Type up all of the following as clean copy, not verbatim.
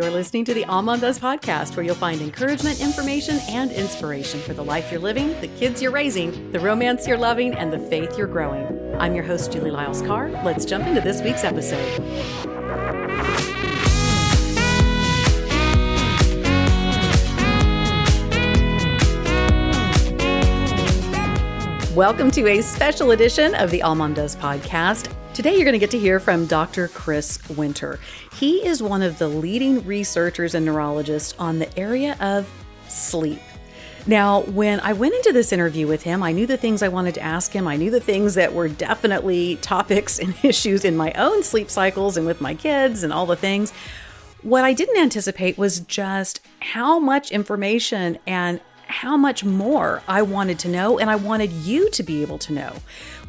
You're listening to the All Mom Does podcast, where you'll find encouragement, information, and inspiration for the life you're living, the kids you're raising, the romance you're loving, and the faith you're growing. I'm your host, Julie Lyles Carr. Let's jump into this week's episode. Welcome to a special edition of the All Mom Does podcast. Today, you're going to get to hear from Dr. Chris Winter. He is one of the leading researchers and neurologists on the area of sleep. Now, when I went into this interview with him, I knew the things I wanted to ask him. I knew the things that were definitely topics and issues in my own sleep cycles and with my kids and all the things. What I didn't anticipate was just how much information and how much more I wanted to know, and I wanted you to be able to know.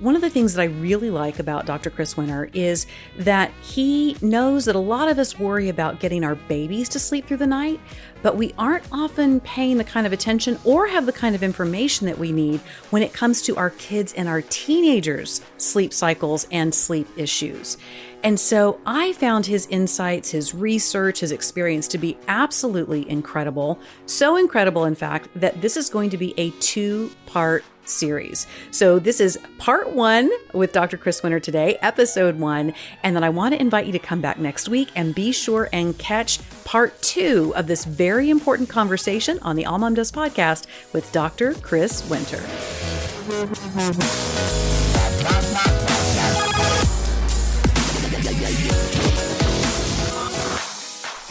One of the things that I really like about Dr. Chris Winter is that he knows that a lot of us worry about getting our babies to sleep through the night, but we aren't often paying the kind of attention or have the kind of information that we need when it comes to our kids and our teenagers' sleep cycles and sleep issues. And so I found his insights, his research, his experience to be absolutely incredible. So incredible, in fact, that this is going to be a 2-part series. So this is part 1 with Dr. Chris Winter today, episode 1. And then I want to invite you to come back next week and be sure and catch part 2 of this very important conversation on the All Mom Does podcast with Dr. Chris Winter.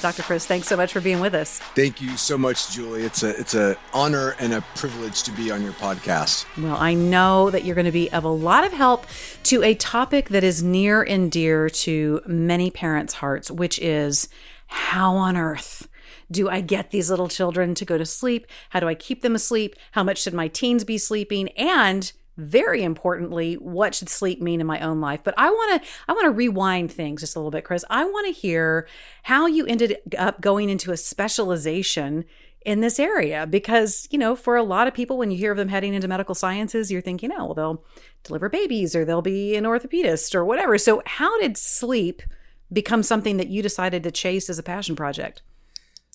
Dr. Chris, thanks so much for being with us. Thank you so much, Julie. It's an honor and a privilege to be on your podcast. Well, I know that you're going to be of a lot of help to a topic that is near and dear to many parents' hearts, which is how on earth do I get these little children to go to sleep? How do I keep them asleep? How much should my teens be sleeping? And very importantly, what should sleep mean in my own life? But I want to rewind things just a little bit, Chris. I want to hear how you ended up going into a specialization in this area, because, you know, for a lot of people, when you hear of them heading into medical sciences, you're thinking, oh, well, they'll deliver babies or they'll be an orthopedist or whatever. So how did sleep become something that you decided to chase as a passion project?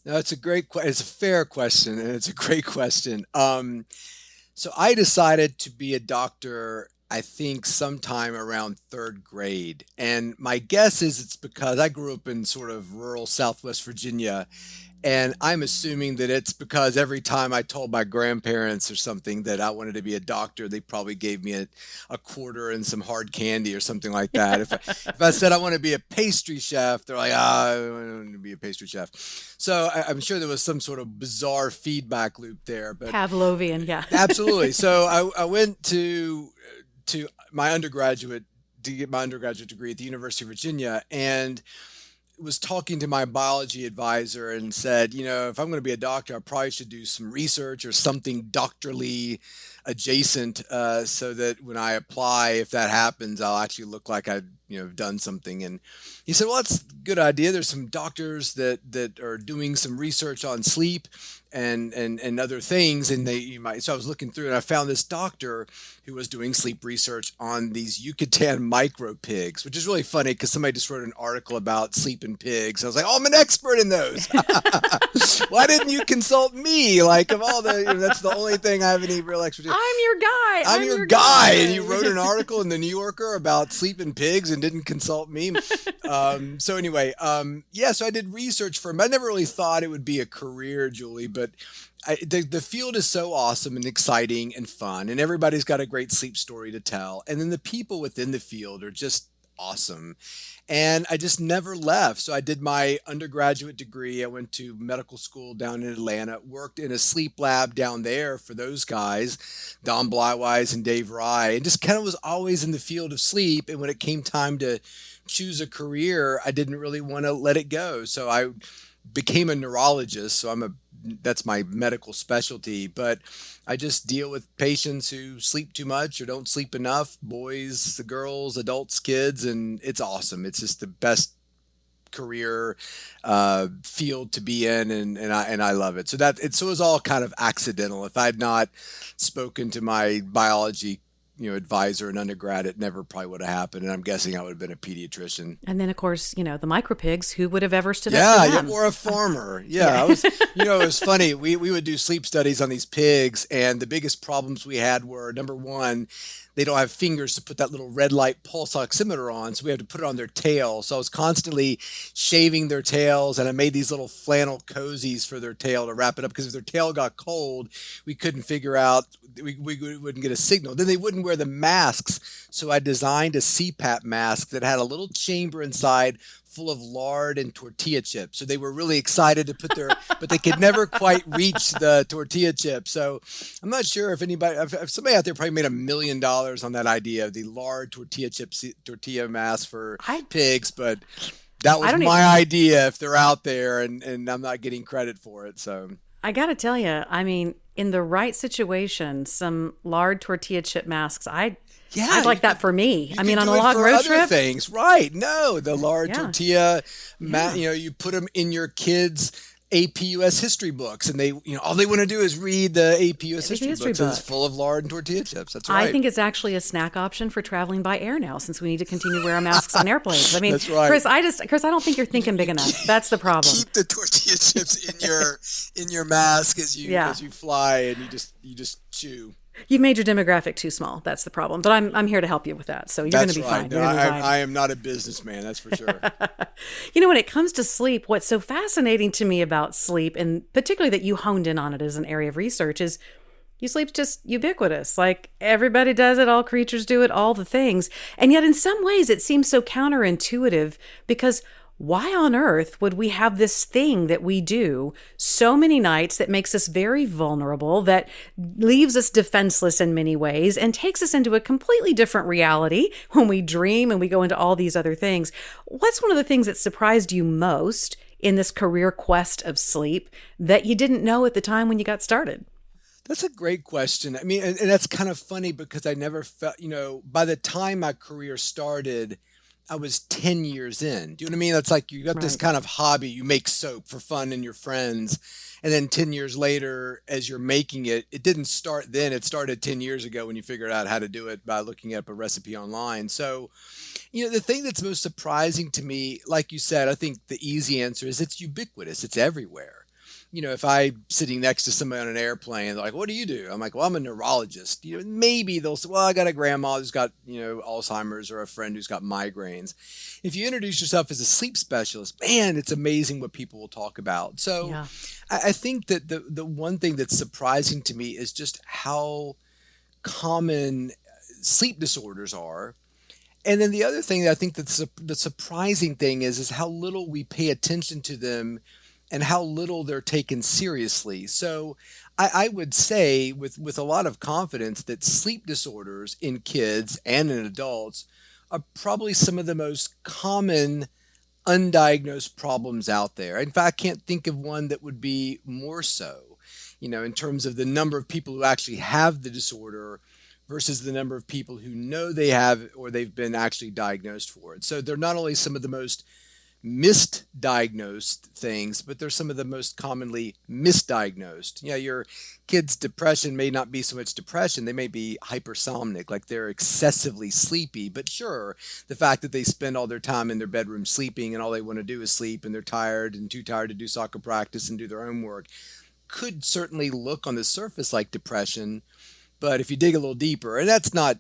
No, it's a fair question, and it's a great question. So I decided to be a doctor, I think sometime around 3rd grade. And my guess is it's because I grew up in sort of rural Southwest Virginia. And I'm assuming that it's because every time I told my grandparents or something that I wanted to be a doctor, they probably gave me a quarter and some hard candy or something like that. If I said I want to be a pastry chef, they're like, I want to be a pastry chef. So I'm sure there was some sort of bizarre feedback loop there. But Pavlovian, yeah. Absolutely. So I went to my undergraduate to get my undergraduate degree at the University of Virginia, and was talking to my biology advisor and said, you know, if I'm going to be a doctor, I probably should do some research or something doctorally adjacent, so that when I apply, if that happens, I'll actually look like I've done something. And he said, well, that's a good idea. There's some doctors that are doing some research on sleep and other things, and so I was looking through and I found this doctor who was doing sleep research on these Yucatan micro pigs, which is really funny because somebody just wrote an article about sleep in pigs. I was like, oh, I'm an expert in those. Why didn't you consult me? Like, of all that's the only thing I have any real expertise. I'm your guy. I'm your guy. And you wrote an article in the New Yorker about sleep in pigs and didn't consult me. So anyway, so I did research for him. I never really thought it would be a career, Julie, but the field is so awesome and exciting and fun, and everybody's got a great sleep story to tell. And then the people within the field are just awesome. And I just never left. So I did my undergraduate degree. I went to medical school down in Atlanta, worked in a sleep lab down there for those guys, Don Blywise and Dave Rye, and just kind of was always in the field of sleep. And when it came time to choose a career, I didn't really want to let it go. So I became a neurologist. So that's my medical specialty, but I just deal with patients who sleep too much or don't sleep enough, boys, the girls, adults, kids, and it's awesome. It's just the best career field to be in, and I love it. So it was all kind of accidental. If I had not spoken to my biology advisor in undergrad, it never probably would have happened. And I'm guessing I would have been a pediatrician. And then, of course, the micropigs, who would have ever stood up Yeah, for them? or a farmer. Yeah, I was. It was funny. We would do sleep studies on these pigs, and the biggest problems we had were, number one, they don't have fingers to put that little red light pulse oximeter on, so we had to put it on their tail. So I was constantly shaving their tails, and I made these little flannel cozies for their tail to wrap it up, because if their tail got cold, we couldn't figure out, we wouldn't get a signal. Then they wouldn't wear the masks, so I designed a CPAP mask that had a little chamber inside full of lard and tortilla chips. So they were really excited to put their, but they could never quite reach the tortilla chips. So I'm not sure if somebody out there probably made $1 million on that idea of the lard tortilla mask for pigs, but that was my idea if they're out there, and I'm not getting credit for it. So I got to tell you, in the right situation, some lard tortilla chip masks, I'd like that for me. On a long road trip. Things, right? No, the lard tortilla, you put them in your kids' AP US history books, and they, all they want to do is read the AP US history books. And it's full of lard and tortilla chips. That's right. I think it's actually a snack option for traveling by air now, since we need to continue to wear our masks on airplanes. That's right. Chris, I don't think you're thinking big enough. That's the problem. Keep the tortilla chips in your mask as you fly, and you just chew. You've made your demographic too small. That's the problem. But I'm here to help you with that. So you're going to be fine. No, I am not a businessman, that's for sure. When it comes to sleep, what's so fascinating to me about sleep, and particularly that you honed in on it as an area of research, is sleep's just ubiquitous. Like, everybody does it, all creatures do it, all the things. And yet in some ways it seems so counterintuitive, because why on earth would we have this thing that we do so many nights that makes us very vulnerable, that leaves us defenseless in many ways, and takes us into a completely different reality when we dream and we go into all these other things? What's one of the things that surprised you most in this career quest of sleep that you didn't know at the time when you got started? That's a great question. And that's kind of funny, because I never felt, by the time my career started, I was 10 years in. Do you know what I mean? It's like you got this kind of hobby. You make soap for fun and your friends. And then 10 years later, as you're making it, it didn't start then. It started 10 years ago when you figured out how to do it by looking up a recipe online. So, the thing that's most surprising to me, like you said, I think the easy answer is it's ubiquitous. It's everywhere. If I'm sitting next to somebody on an airplane, they're like, "What do you do?" I'm like, "Well, I'm a neurologist." Maybe they'll say, "Well, I got a grandma who's got, Alzheimer's, or a friend who's got migraines." If you introduce yourself as a sleep specialist, man, it's amazing what people will talk about. So I think that the one thing that's surprising to me is just how common sleep disorders are. And then the other thing that I think that's the surprising thing is how little we pay attention to them, and how little they're taken seriously. So I would say with a lot of confidence that sleep disorders in kids and in adults are probably some of the most common undiagnosed problems out there. In fact, I can't think of one that would be more so, in terms of the number of people who actually have the disorder versus the number of people who know they have, or they've been actually diagnosed for it. So they're not only some of the most misdiagnosed things, but they're some of the most commonly misdiagnosed. Your kid's depression may not be so much depression. They may be hypersomnic, like they're excessively sleepy. But sure, the fact that they spend all their time in their bedroom sleeping, and all they want to do is sleep, and they're tired and too tired to do soccer practice and do their homework, could certainly look on the surface like depression. But if you dig a little deeper, and that's not,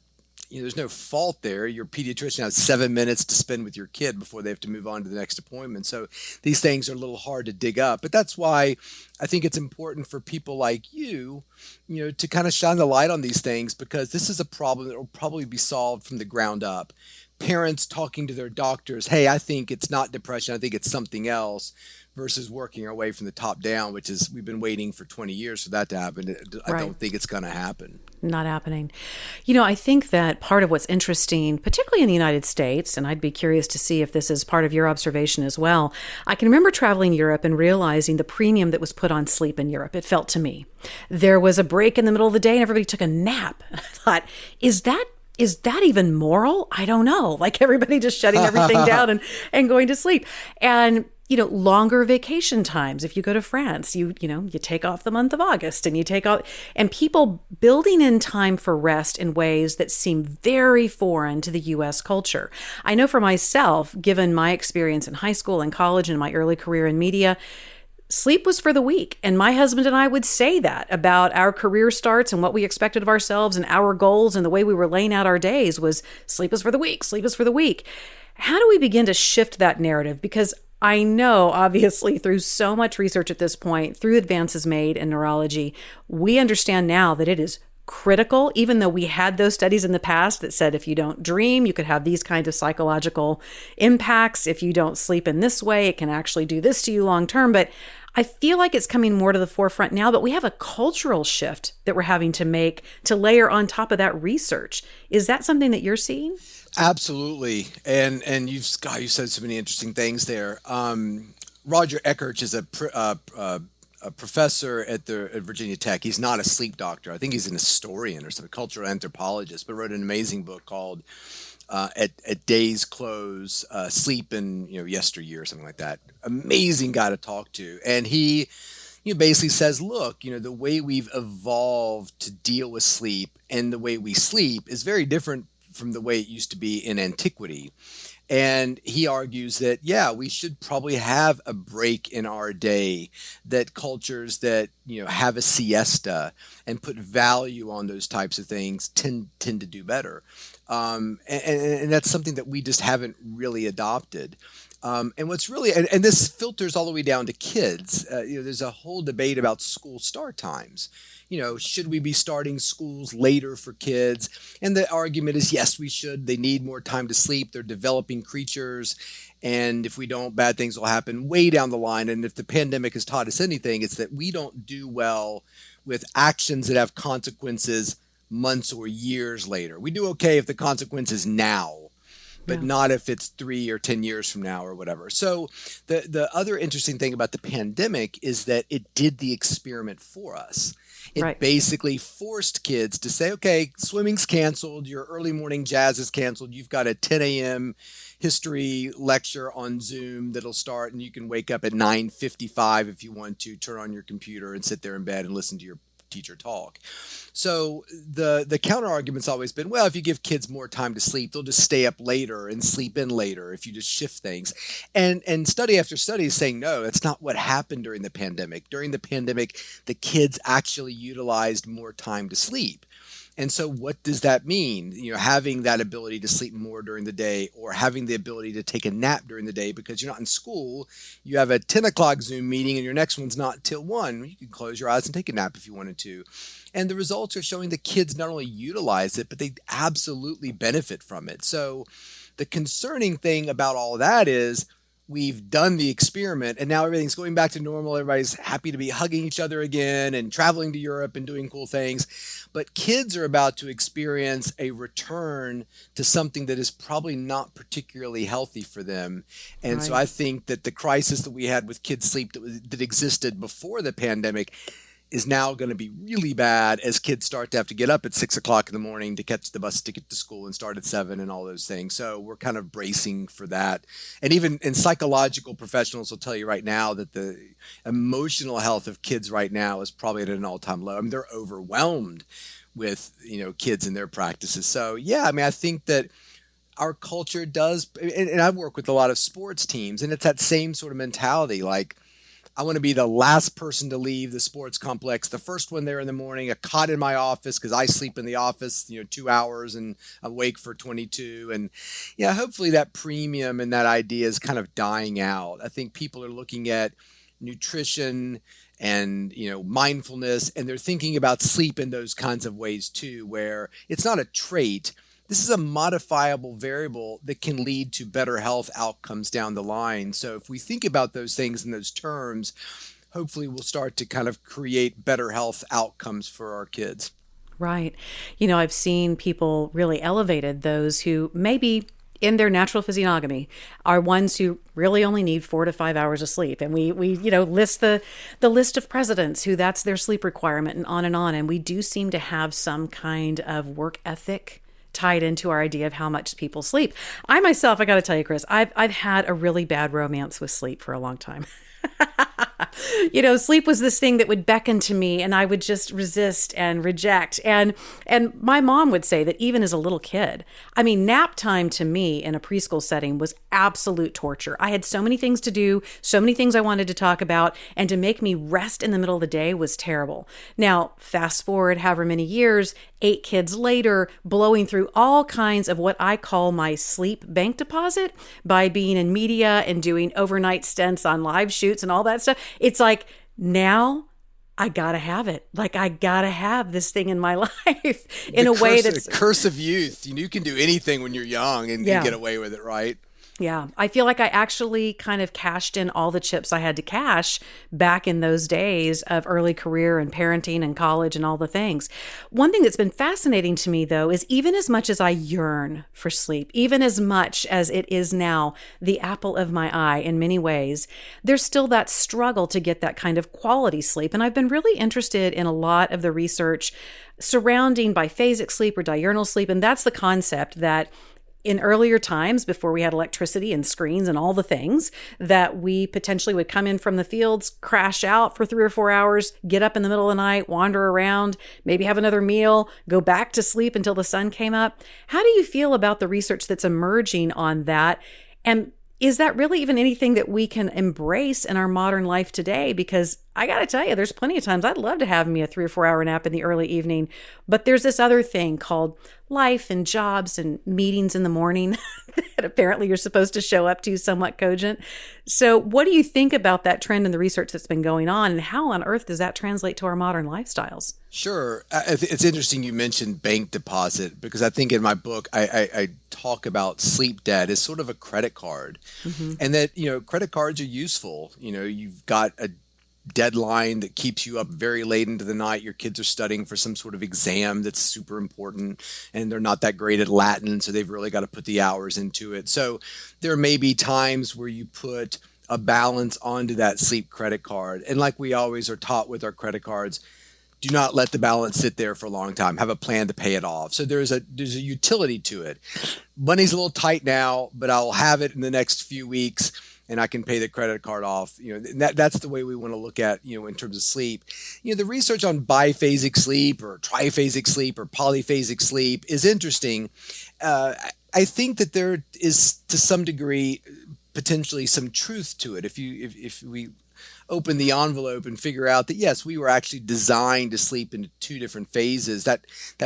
there's no fault there. Your pediatrician has 7 minutes to spend with your kid before they have to move on to the next appointment. So these things are a little hard to dig up. But that's why I think it's important for people like you, to kind of shine the light on these things, because this is a problem that will probably be solved from the ground up. Parents talking to their doctors, "Hey, I think it's not depression. I think it's something else," versus working our way from the top down, which is, we've been waiting for 20 years for that to happen. I don't think it's going to happen. Not happening. I think that part of what's interesting, particularly in the United States, and I'd be curious to see if this is part of your observation as well. I can remember traveling Europe and realizing the premium that was put on sleep in Europe. It felt to me. There was a break in the middle of the day and everybody took a nap. And I thought, is that even moral? I don't know. Like, everybody just shutting everything down and going to sleep. And longer vacation times. If you go to France, you take off the month of August and you take off, and people building in time for rest in ways that seem very foreign to the US culture. I know for myself, given my experience in high school and college and my early career in media, sleep was for the weak. And my husband and I would say that about our career starts and what we expected of ourselves and our goals and the way we were laying out our days was sleep is for the weak, sleep is for the weak. How do we begin to shift that narrative? Because I know, obviously, through so much research at this point, through advances made in neurology, we understand now that it is critical, even though we had those studies in the past that said if you don't dream, you could have these kinds of psychological impacts. If you don't sleep in this way, it can actually do this to you long term. But I feel like it's coming more to the forefront now, but we have a cultural shift that we're having to make to layer on top of that research. Is that something that you're seeing? Absolutely. And you said so many interesting things there. Roger Eckhart is a professor at Virginia Tech. He's not a sleep doctor. I think he's an historian or some cultural anthropologist, but wrote an amazing book called at Day's Close, Sleep in Yesteryear or something like that. Amazing guy to talk to. And he basically says, look, the way we've evolved to deal with sleep and the way we sleep is very different from the way it used to be in antiquity. And he argues that, we should probably have a break in our day, that cultures that, have a siesta and put value on those types of things tend to do better. And that's something that we just haven't really adopted. And what's really, and this filters all the way down to kids. There's a whole debate about school start times. Should we be starting schools later for kids? And the argument is, yes, we should. They need more time to sleep. They're developing creatures. And if we don't, bad things will happen way down the line. And if the pandemic has taught us anything, it's that we don't do well with actions that have consequences months or years later. We do okay if the consequence is now, but not if it's 3 or 10 years from now or whatever. So the other interesting thing about the pandemic is that it did the experiment for us. It basically forced kids to say, okay, swimming's canceled, your early morning jazz is canceled, you've got a 10 a.m. history lecture on Zoom that'll start, and you can wake up at 9:55 if you want to, turn on your computer and sit there in bed and listen to your teacher talk. So the counter argument's always been, well, if you give kids more time to sleep, they'll just stay up later and sleep in later if you just shift things. And study after study is saying, no, that's not what happened during the pandemic. During the pandemic, the kids actually utilized more time to sleep. And so what does that mean? Having that ability to sleep more during the day, or having the ability to take a nap during the day because you're not in school. You have a 10 o'clock Zoom meeting and your next one's not till 1. You can close your eyes and take a nap if you wanted to. And the results are showing the kids not only utilize it, but they absolutely benefit from it. So the concerning thing about all that is we've done the experiment and now everything's going back to normal. Everybody's happy to be hugging each other again and traveling to Europe and doing cool things. But kids are about to experience a return to something that is probably not particularly healthy for them. And so I think that the crisis that we had with kids' sleep that existed before the pandemic is now going to be really bad as kids start to have to get up at 6 o'clock in the morning to catch the bus to get to school and start at 7 and all those things. So we're kind of bracing for that. And even psychological professionals will tell you right now that the emotional health of kids right now is probably at an all-time low. I mean, they're overwhelmed with, kids and their practices. So I think that our culture does, and I work with a lot of sports teams, and it's that same sort of mentality, like, I want to be the last person to leave the sports complex, the first one there in the morning, a cot in my office because I sleep in the office, 2 hours and awake for 22. And hopefully that premium and that idea is kind of dying out. I think people are looking at nutrition and, mindfulness, and they're thinking about sleep in those kinds of ways too, where it's not a trait. This is a modifiable variable that can lead to better health outcomes down the line. So if we think about those things in those terms, hopefully we'll start to kind of create better health outcomes for our kids. Right. I've seen people really elevated, those who maybe in their natural physiognomy are ones who really only need 4 to 5 hours of sleep. And we list the list of presidents who that's their sleep requirement and on. And we do seem to have some kind of work ethic tied into our idea of how much people sleep. I myself, I got to tell you, Chris, I've had a really bad romance with sleep for a long time. Sleep was this thing that would beckon to me and I would just resist and reject. And my mom would say that even as a little kid, I mean, nap time to me in a preschool setting was absolute torture. I had so many things to do, so many things I wanted to talk about, and to make me rest in the middle of the day was terrible. Now, fast forward however many years, 8 kids later, blowing through all kinds of what I call my sleep bank deposit by being in media and doing overnight stints on live shoots and all that stuff. It's like, now I gotta have it. Like, I gotta have this thing in my life in a way that's... The curse of youth. You can do anything when you're young and get away with it, right? Yeah, I feel like I actually kind of cashed in all the chips I had to cash back in those days of early career and parenting and college and all the things. One thing that's been fascinating to me, though, is even as much as I yearn for sleep, even as much as it is now the apple of my eye in many ways, there's still that struggle to get that kind of quality sleep. And I've been really interested in a lot of the research surrounding biphasic sleep or diurnal sleep. And that's the concept that in earlier times, before we had electricity and screens and all the things, that we potentially would come in from the fields, crash out for 3 or 4 hours, get up in the middle of the night, wander around, maybe have another meal, go back to sleep until the sun came up. How do you feel about the research that's emerging on that? And is that really even anything that we can embrace in our modern life today? Because I got to tell you, there's plenty of times I'd love to have me a 3 or 4 hour nap in the early evening, but there's this other thing called life and jobs and meetings in the morning that apparently you're supposed to show up to somewhat cogent. So what do you think about that trend and the research that's been going on, and how on earth does that translate to our modern lifestyles? Sure. It's interesting you mentioned bank deposit, because I think in my book, I talk about sleep debt as sort of a credit card, and that, credit cards are useful. You've got a deadline that keeps you up very late into the night. Your kids are studying for some sort of exam that's super important, and they're not that great at Latin, so they've really got to put the hours into it. So there may be times where you put a balance onto that sleep credit card. And like we always are taught with our credit cards, do not let the balance sit there for a long time. Have a plan to pay it off. So there's a utility to it. Money's a little tight now, but I'll have it in the next few weeks, and I can pay the credit card off. That's the way we want to look at, in terms of sleep. The research on biphasic sleep or triphasic sleep or polyphasic sleep is interesting. I think that there is, to some degree, potentially some truth to it. If we open the envelope and figure out that, yes, we were actually designed to sleep into 2 different phases, that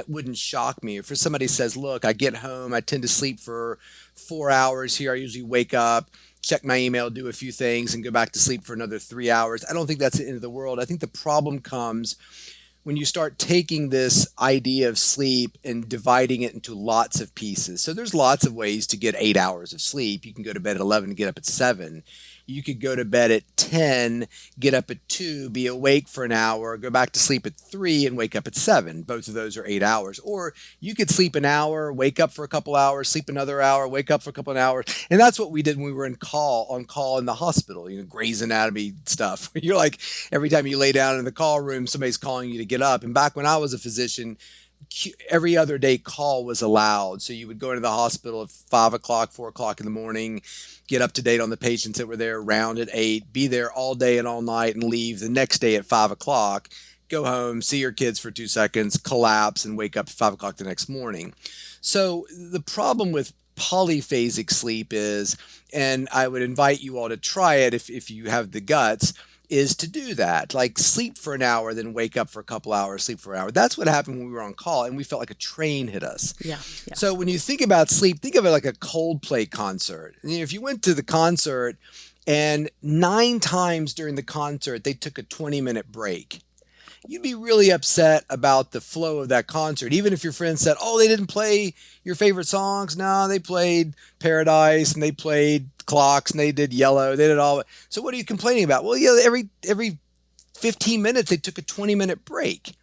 wouldn't shock me. If somebody says, look, I get home, I tend to sleep for 4 hours here. I usually wake up, check my email, do a few things, and go back to sleep for another 3 hours. I don't think that's the end of the world. I think the problem comes when you start taking this idea of sleep and dividing it into lots of pieces. So there's lots of ways to get 8 hours of sleep. You can go to bed at 11 and get up at 7. You could go to bed at 10, get up at 2, be awake for an hour, go back to sleep at 3 and wake up at 7. Both of those are 8 hours. Or you could sleep an hour, wake up for a couple hours, sleep another hour, wake up for a couple of hours. And that's what we did when we were on call in the hospital, Grey's Anatomy stuff. You're like, every time you lay down in the call room, somebody's calling you to get up. And back when I was a physician, every other day call was allowed. So you would go into the hospital at 5 o'clock, 4 o'clock in the morning, get up to date on the patients that were there, round at 8, be there all day and all night, and leave the next day at 5 o'clock, go home, see your kids for 2 seconds, collapse, and wake up at 5 o'clock the next morning. So the problem with polyphasic sleep is, and I would invite you all to try it if you have the guts, is to do that. Like, sleep for an hour, then wake up for a couple hours, sleep for an hour. That's what happened when we were on call, and we felt like a train hit us. Yeah. So when you think about sleep, think of it like a Coldplay concert. If you went to the concert and 9 times during the concert they took a 20-minute break, you'd be really upset about the flow of that concert. Even if your friends said, oh, they didn't play your favorite songs. No, they played Paradise, and they played Clocks, and they did Yellow. They did all. So what are you complaining about? Well, every 15 minutes they took a 20-minute break.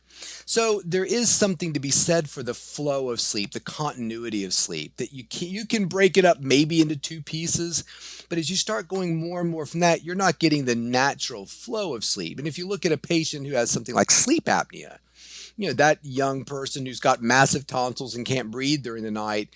So there is something to be said for the flow of sleep, the continuity of sleep, that you can break it up maybe into 2 pieces, but as you start going more and more from that, you're not getting the natural flow of sleep. And if you look at a patient who has something like sleep apnea, that young person who's got massive tonsils and can't breathe during the night,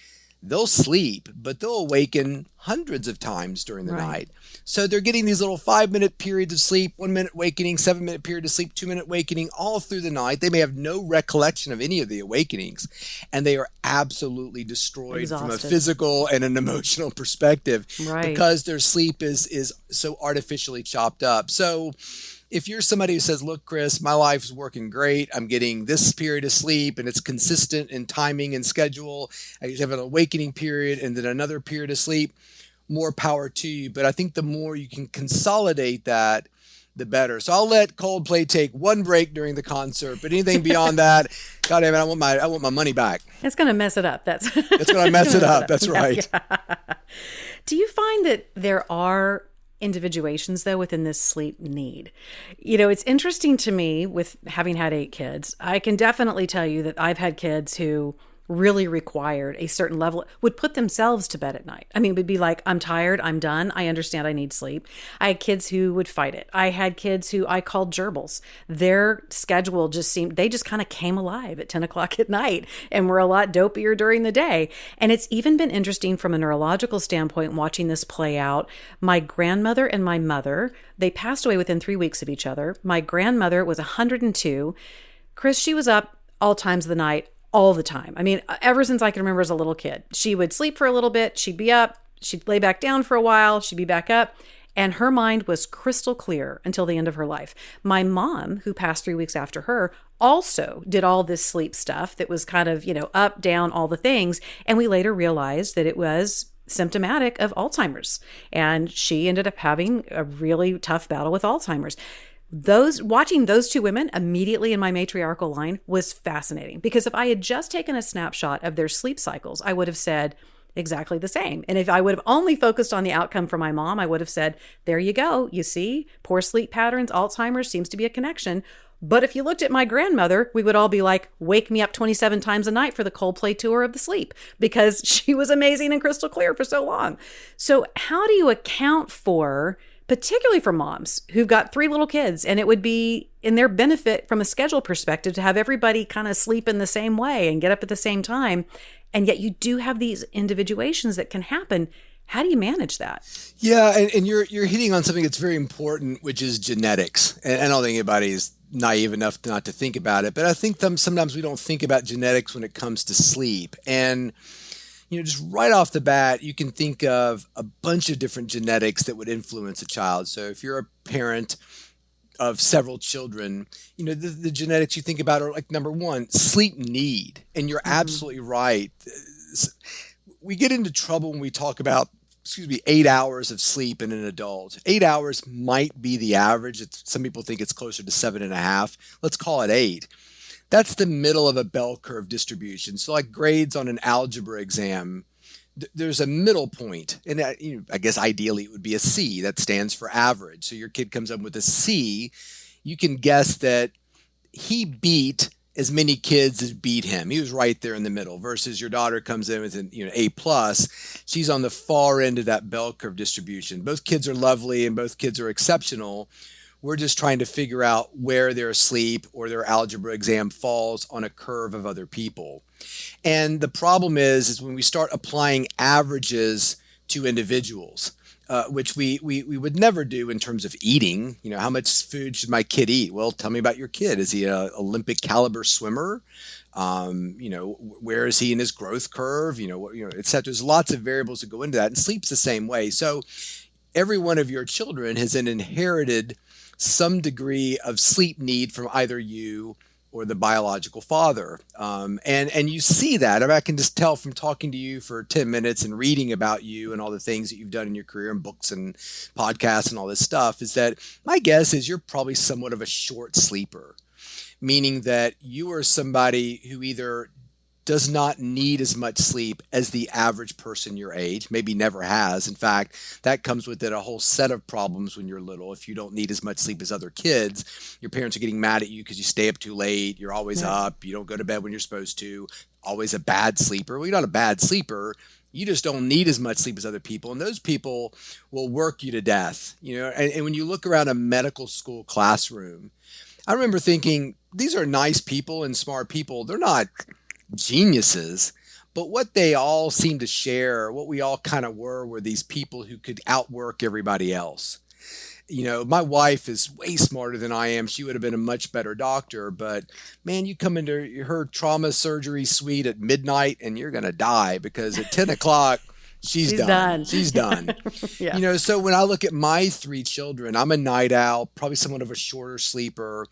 they'll sleep, but they'll awaken hundreds of times during the Right. night. So they're getting these little 5-minute periods of sleep, 1 minute awakening, 7-minute period of sleep, 2-minute awakening, all through the night. They may have no recollection of any of the awakenings, and they are absolutely destroyed from a Exhausted. physical and an emotional perspective Right. because their sleep is so artificially chopped up. So if you're somebody who says, look, Chris, my life is working great. I'm getting this period of sleep and it's consistent in timing and schedule. I have an awakening period and then another period of sleep, more power to you. But I think the more you can consolidate that, the better. So I'll let Coldplay take one break during the concert, but anything beyond that, God damn it, I want my money back. It's going to mess it up. That's That's when I mess it up. That's right. Yeah. Do you find that there are individuations though within this sleep need? It's interesting to me with having had 8 kids. I can definitely tell you that I've had kids who really required a certain level, would put themselves to bed at night. I mean, would be like, I'm tired, I'm done, I understand I need sleep. I had kids who would fight it. I had kids who I called gerbils. Their schedule they just kind of came alive at 10 o'clock at night and were a lot dopier during the day. And it's even been interesting from a neurological standpoint watching this play out. My grandmother and my mother, they passed away within 3 weeks of each other. My grandmother was 102. Chris, she was up all times of the night, all the time. I mean, ever since I can remember as a little kid, she would sleep for a little bit. She'd be up, she'd lay back down for a while. She'd be back up. And her mind was crystal clear until the end of her life. My mom, who passed 3 weeks after her, also did all this sleep stuff that was kind of, up, down, all the things. And we later realized that it was symptomatic of Alzheimer's. And she ended up having a really tough battle with Alzheimer's. Watching those 2 women immediately in my matriarchal line was fascinating, because if I had just taken a snapshot of their sleep cycles, I would have said exactly the same. And if I would have only focused on the outcome for my mom, I would have said, there you go. You see, poor sleep patterns, Alzheimer's seems to be a connection. But if you looked at my grandmother, we would all be like, wake me up 27 times a night for the Coldplay tour of the sleep, because she was amazing and crystal clear for so long. So how do you account for, particularly for moms who've got 3 little kids, and it would be in their benefit from a schedule perspective to have everybody kind of sleep in the same way and get up at the same time, and yet you do have these individuations that can happen. How do you manage that? Yeah, and you're hitting on something that's very important, which is genetics. And I don't think anybody is naive enough not to think about it, but I think sometimes we don't think about genetics when it comes to sleep. And just right off the bat, you can think of a bunch of different genetics that would influence a child. So if you're a parent of several children, the genetics you think about are like, number one, sleep need. And you're absolutely right. We get into trouble when we talk about 8 hours of sleep in an adult. 8 hours might be the average. Some people think it's closer to 7.5. Let's call it 8. That's the middle of a bell curve distribution. So like grades on an algebra exam, there's a middle point. And I guess ideally it would be a C. That stands for average. So your kid comes up with a C. You can guess that he beat as many kids as beat him. He was right there in the middle, versus your daughter comes in with an A plus. She's on the far end of that bell curve distribution. Both kids are lovely and both kids are exceptional. We're just trying to figure out where their sleep or their algebra exam falls on a curve of other people. And the problem is when we start applying averages to individuals, which we would never do in terms of eating. How much food should my kid eat? Well, tell me about your kid. Is he an Olympic caliber swimmer? Where is he in his growth curve? Et cetera. There's lots of variables that go into that, and sleep's the same way. So every one of your children has an inherited some degree of sleep need from either you or the biological father. And you see that. I mean, I can just tell from talking to you for 10 minutes and reading about you and all the things that you've done in your career and books and podcasts and all this stuff, is that my guess is you're probably somewhat of a short sleeper, meaning that you are somebody who either does not need as much sleep as the average person your age, maybe never has. In fact, that comes with it a whole set of problems when you're little. If you don't need as much sleep as other kids, your parents are getting mad at you because you stay up too late, you're always up, you don't go to bed when you're supposed to, always a bad sleeper. Well, you're not a bad sleeper. You just don't need as much sleep as other people. And those people will work you to death. And when you look around a medical school classroom, I remember thinking, these are nice people and smart people. They're not geniuses, but what they all seem to share, what we all kind of were these people who could outwork everybody else. My wife is way smarter than I am. She would have been a much better doctor, but man, you come into her trauma surgery suite at midnight and you're going to die because at 10 o'clock, she's done. She's done. Yeah. So when I look at my three children, I'm a night owl, probably somewhat of a shorter sleeper.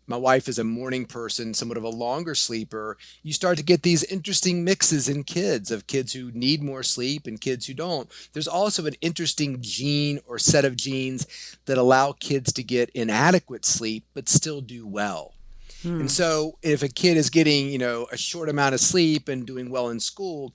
My wife is a morning person, somewhat of a longer sleeper. You start to get these interesting mixes in kids of kids who need more sleep and kids who don't. There's also an interesting gene or set of genes that allow kids to get inadequate sleep but still do well. And so if a kid is getting, a short amount of sleep and doing well in school,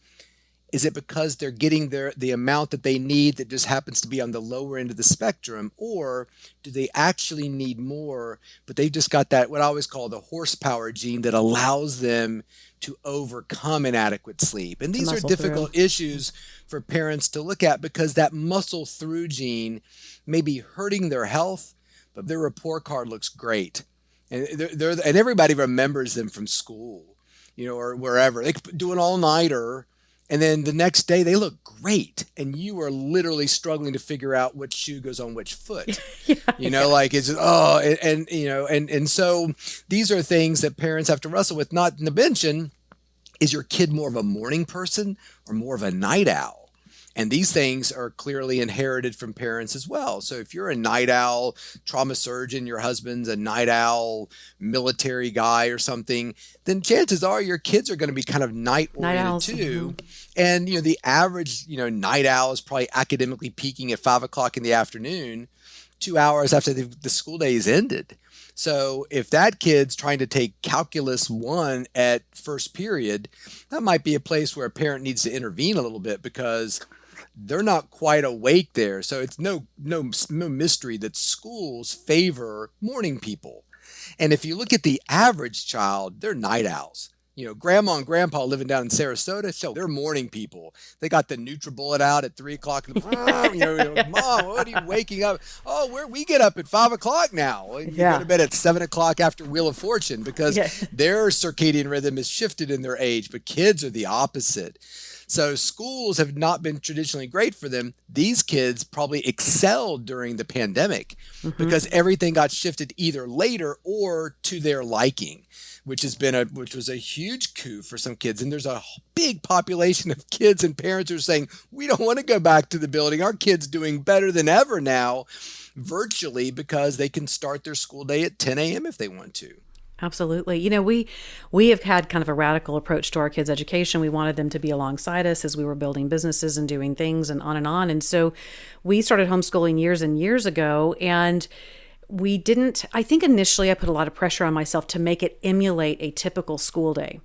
is it because they're getting the amount that they need that just happens to be on the lower end of the spectrum? Or do they actually need more, but they've just got that, what I always call the horsepower gene that allows them to overcome inadequate sleep? And these are difficult issues for parents to look at because that muscle through gene may be hurting their health, but their report card looks great. And and everybody remembers them from school, or wherever. They could do an all-nighter, and then the next day they look great, and you are literally struggling to figure out which shoe goes on which foot. Like it's and so these are things that parents have to wrestle with. Not to mention, is your kid more of a morning person or more of a night owl? And these things are clearly inherited from parents as well. So if you're a night owl trauma surgeon, your husband's a night owl military guy or something, then chances are your kids are going to be kind of night oriented too. And, the average, night owl is probably academically peaking at 5 o'clock in the afternoon, 2 hours after the school day is ended. So if that kid's trying to take calculus 1 at first period, that might be a place where a parent needs to intervene a little bit because they're not quite awake there. So it's no mystery that schools favor morning people. And if you look at the average child, they're night owls. Grandma and grandpa living down in Sarasota, so they're morning people. They got the NutriBullet out at 3 o'clock. Mom, what are you waking up? Oh, we get up at 5 o'clock now. You go to bed at 7 o'clock after Wheel of Fortune because their circadian rhythm is shifted in their age, but kids are the opposite. So schools have not been traditionally great for them. These kids probably excelled during the pandemic because everything got shifted either later or to their liking, which was a huge coup for some kids. And there's a big population of kids and parents who are saying, we don't want to go back to the building. Our kid's doing better than ever now, virtually, because they can start their school day at 10 a.m. if they want to. Absolutely. We have had kind of a radical approach to our kids' education. We wanted them to be alongside us as we were building businesses and doing things and on and on. And so we started homeschooling years and years ago, and I think initially I put a lot of pressure on myself to make it emulate a typical school day.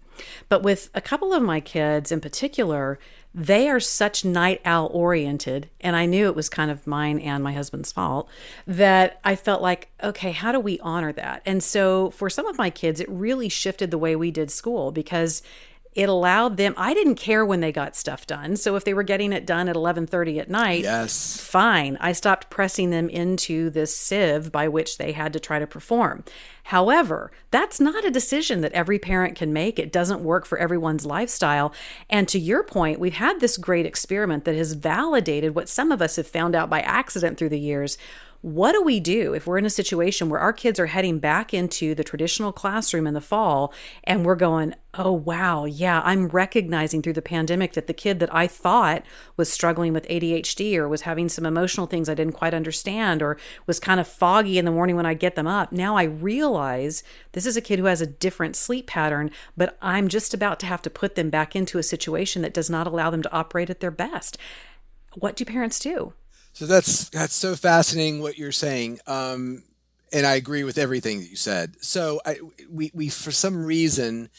But with a couple of my kids in particular, they are such night owl oriented, and I knew it was kind of mine and my husband's fault, that I felt like, okay, how do we honor that? And so for some of my kids, it really shifted the way we did school because it allowed them, I didn't care when they got stuff done. So if they were getting it done at 11:30 at night, fine. I stopped pressing them into this sieve by which they had to try to perform. However, that's not a decision that every parent can make. It doesn't work for everyone's lifestyle. And to your point, we've had this great experiment that has validated what some of us have found out by accident through the years. What do we do if we're in a situation where our kids are heading back into the traditional classroom in the fall and we're going, oh, wow, yeah, I'm recognizing through the pandemic that the kid that I thought was struggling with ADHD or was having some emotional things I didn't quite understand or was kind of foggy in the morning when I get them up. Now I realize this is a kid who has a different sleep pattern, but I'm just about to have to put them back into a situation that does not allow them to operate at their best. What do parents do? So that's so fascinating what you're saying, and I agree with everything that you said. So we for some reason,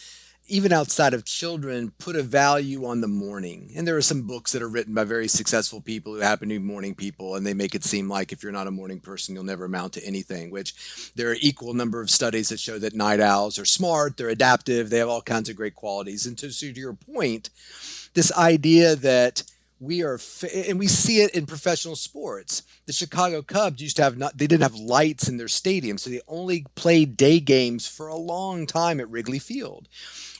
even outside of children, put a value on the morning. And there are some books that are written by very successful people who happen to be morning people, and they make it seem like if you're not a morning person, you'll never amount to anything, which there are equal number of studies that show that night owls are smart, they're adaptive, they have all kinds of great qualities. And so to your point, this idea that and we see it in professional sports. The Chicago Cubs used to have they didn't have lights in their stadium, so they only played day games for a long time at Wrigley Field.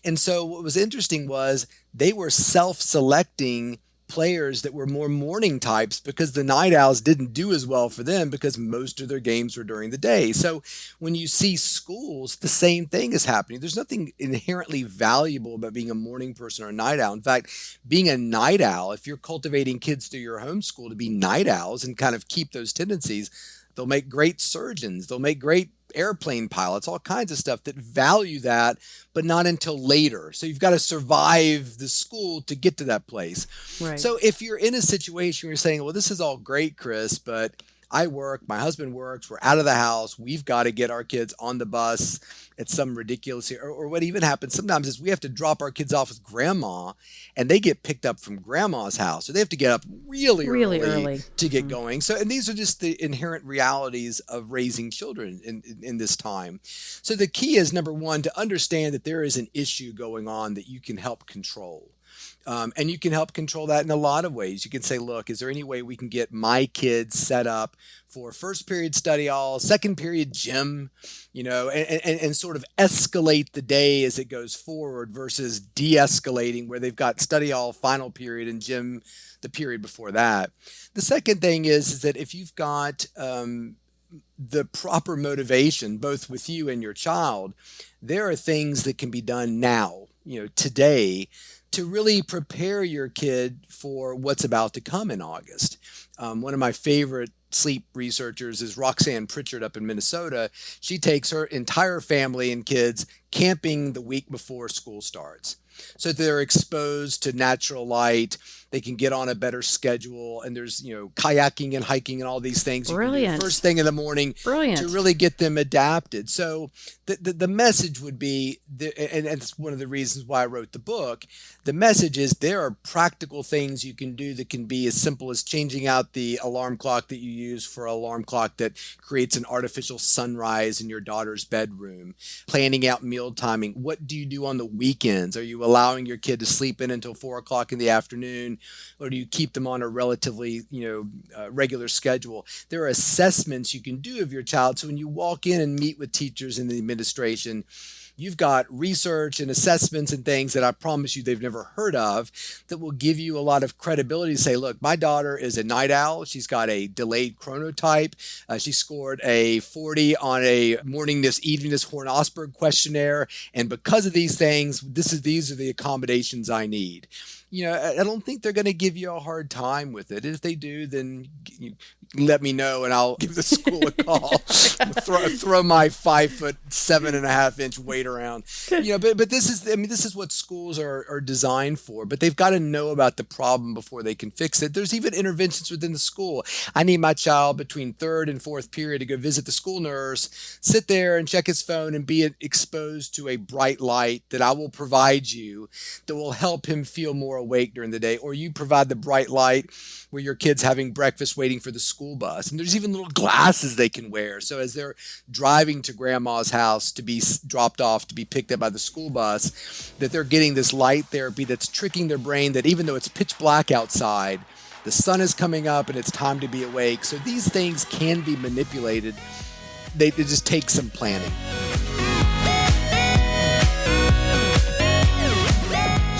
And so what was interesting was they were self-selecting players that were more morning types because the night owls didn't do as well for them because most of their games were during the day. So when you see schools, the same thing is happening. There's nothing inherently valuable about being a morning person or a night owl. In fact, being a night owl, if you're cultivating kids through your homeschool to be night owls and kind of keep those tendencies, they'll make great surgeons. They'll make great airplane pilots, all kinds of stuff that value that, but not until later. So you've got to survive the school to get to that place. Right. So if you're in a situation where you're saying, well, this is all great, Chris, but I work, my husband works, we're out of the house, we've got to get our kids on the bus at some ridiculous, or what even happens sometimes is we have to drop our kids off with grandma and they get picked up from grandma's house. So they have to get up really early to get going. So, and these are just the inherent realities of raising children in this time. So the key is, number one, to understand that there is an issue going on that you can help control. And you can help control that in a lot of ways. You can say, look, is there any way we can get my kids set up for first period study hall, second period gym, and sort of escalate the day as it goes forward versus de-escalating where they've got study hall, final period, and gym the period before that. The second thing is that if you've got the proper motivation, both with you and your child, there are things that can be done now, today, to really prepare your kid for what's about to come in August. One of my favorite sleep researchers is Roxanne Pritchard up in Minnesota. She takes her entire family and kids camping the week before school starts. So they're exposed to natural light. They can get on a better schedule. And there's, kayaking and hiking and all these things. Brilliant. You can do first thing in the morning. Brilliant. To really get them adapted. So the message would be, and it's one of the reasons why I wrote the book, the message is there are practical things you can do that can be as simple as changing out the alarm clock that you use for an alarm clock that creates an artificial sunrise in your daughter's bedroom, planning out meal timing. What do you do on the weekends? Are you allowing your kid to sleep in until 4 o'clock in the afternoon, or do you keep them on a relatively, regular schedule? There are assessments you can do of your child. So when you walk in and meet with teachers in the administration, you've got research and assessments and things that I promise you they've never heard of that will give you a lot of credibility to say, look, my daughter is a night owl. She's got a delayed chronotype. She scored a 40 on a morningness, eveningness Horn-Osberg questionnaire. And because of these things, these are the accommodations I need. I don't think they're going to give you a hard time with it. If they do, then let me know and I'll give the school a call. throw my 5'7.5" weight around. But this is what schools are designed for. But they've got to know about the problem before they can fix it. There's even interventions within the school. I need my child between third and fourth period to go visit the school nurse, sit there and check his phone and be exposed to a bright light that I will provide you that will help him feel more awake during the day, or you provide the bright light where your kid's having breakfast waiting for the school bus. And there's even little glasses they can wear. So as they're driving to grandma's house to be dropped off, to be picked up by the school bus, that they're getting this light therapy that's tricking their brain that even though it's pitch black outside, the sun is coming up and it's time to be awake. So these things can be manipulated. They just take some planning.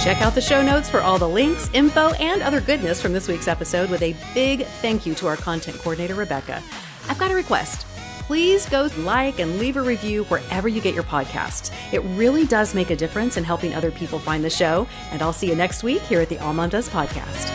Check out the show notes for all the links, info, and other goodness from this week's episode with a big thank you to our content coordinator, Rebecca. I've got a request. Please go like and leave a review wherever you get your podcasts. It really does make a difference in helping other people find the show. And I'll see you next week here at the All Mom Does podcast.